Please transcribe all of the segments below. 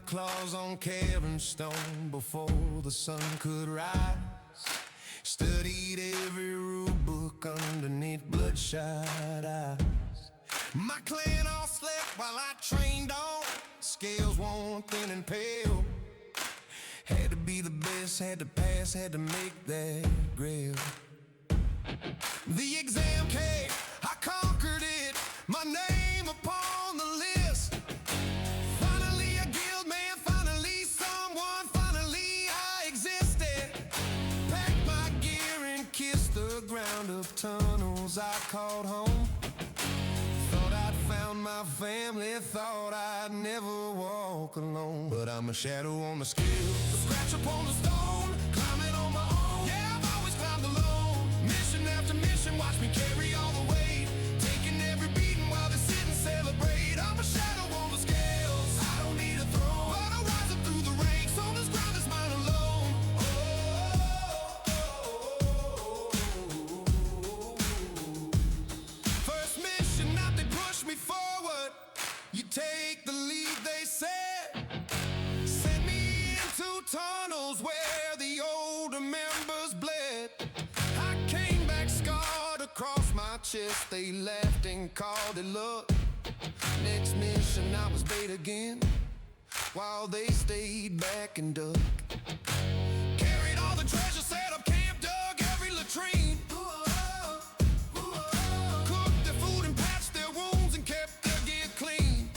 claws on carving stone before the sun could rise. Studied every rule book underneath bloodshot eyes. My clan all slept while I trained on. Scales worn thin and pale. Had to be the best, had to pass, had to make that grade. The exam came, I conquered it, my name upon the list. Finally a guild man, finally someone, finally I existed. Packed my gear and kissed the ground of tunnels I called home. Thought I'd found my family, thought I'd never walk alone. But I'm a shadow on the scale, a scratch upon the stone, climbing on my own. Yeah, I've always climbed alone. Mission after mission, watch me carry all the weight, taking every beating while they sit and celebrate. I'm a shadow on the scales, I don't need a throne, but I'll rise up through the ranks on this ground that's mine alone. First mission out, they push me forward. You take the lead, they said. Send me into tunnels where the older members bled. I came back scarred across my chest. They laughed and called it luck. Next mission I was bait again, while they stayed back and ducked. Carried all the treasure, set up camp, dug every latrine. Cooked their food and patched their wounds and kept their gear clean.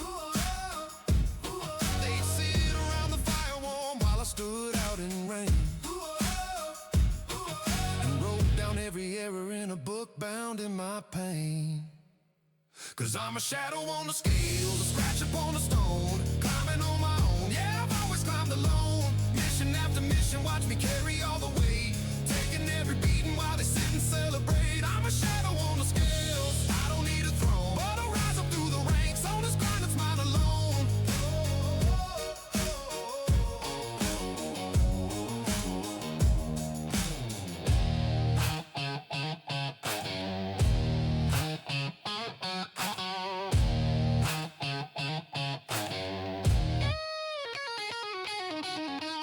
They'd sit around the fire warm while I stood out in rain, and wrote down every error in a book bound in my pain. 'Cause I'm a shadow on the scales, a scratch upon the stone, climbing on my own. Yeah, I've always climbed alone. Mission after mission, watch me carry all the weight, taking every beating while they sit and celebrate. I'm a shadow on the scales, I don't need a throne, but I'll rise up through the ranks on this grind that's mine alone.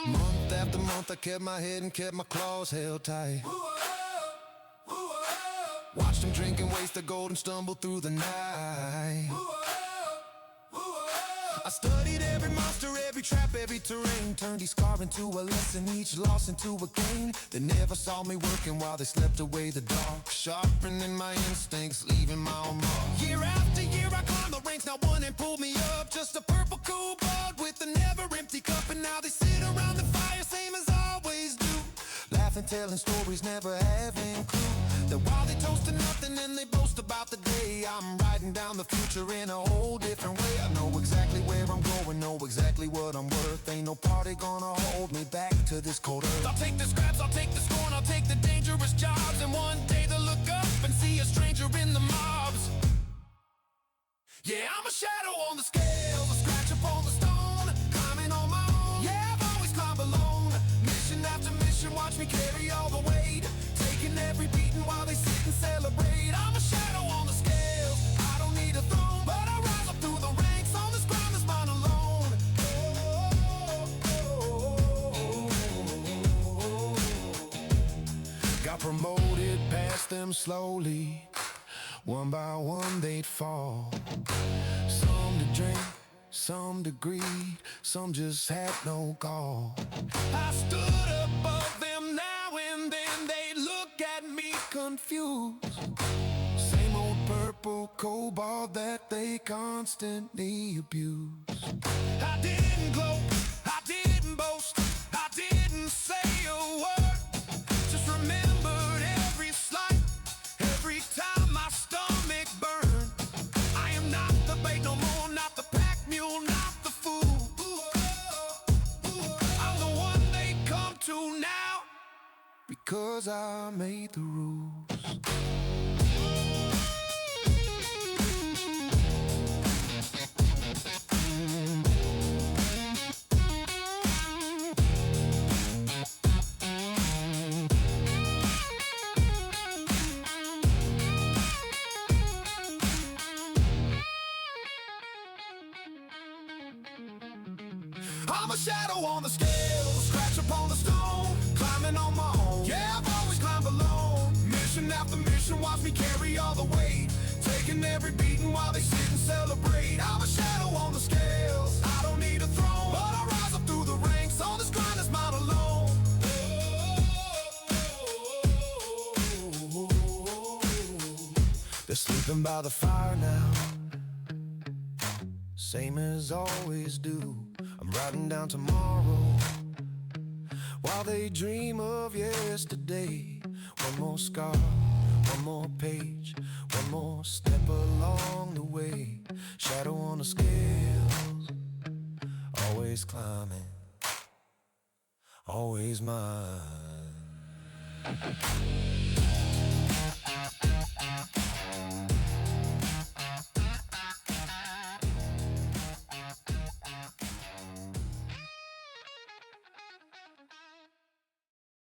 Month after month I kept my head and kept my claws held tight. Watched them drink and waste their gold and stumble through the night. I studied every monster, every trap, every terrain, turned each scar into a lesson, each loss into a gain. They never saw me working while they slept away the dark, sharpening my instincts, leaving my own mark. Year after year I climbed the ranks, not one ain't pulled me up. Just a purple kobold with a never-empty cup, and now they sit around the fire, same as always do, laughing, telling stories, never having clue that while they toast to nothing and they boast about the day, I'm writing down the future in a whole different way. I know exactly where I'm going, know exactly what I'm worth. Ain't no party gonna hold me back to this cold earth. I'll take the scraps, I'll take the scorn, I'll take the dangerous jobs, and one day they'll look up and see a stranger in the mobs. Yeah, I'm a shadow on the scale, a scratch upon the stone, climbing on my own. Yeah, I've always climbed alone. Mission after mission, watch me carry all the weight, taking every beating while they sit and celebrate. I'm a shadow on the scales, I don't need a throne, but I'll rise up through the ranks on this ground that's mine alone. Got promoted past them slowly, one by one they'd fall. Some to drink, some to greed, some just had no gall. I stood above them now and then, they look at me confused. Same old purple kobold that they constantly abuse. I didn't gloat, I didn't boast, I didn't say a word, just remembered every slight, every time my stomach burned. I am not the bait no more, not the pack mule, not the fool. I'm the one they come to now, because I made the rules. I'm a shadow on the scale, scratch upon the stone, climbing on my own. Yeah, I've always climbed alone. Mission after mission, watch me carry all the weight, taking every beating while they sit and celebrate. I'm a shadow on the scales, I don't need a throne, but I rise up through the ranks on this grind that's mine alone. They're sleeping by the fire now, same as always do. I'm writing down tomorrow while they dream of yesterday. One more scar, one more page, one more step along the way. Shadow on the scales, always climbing, always mine.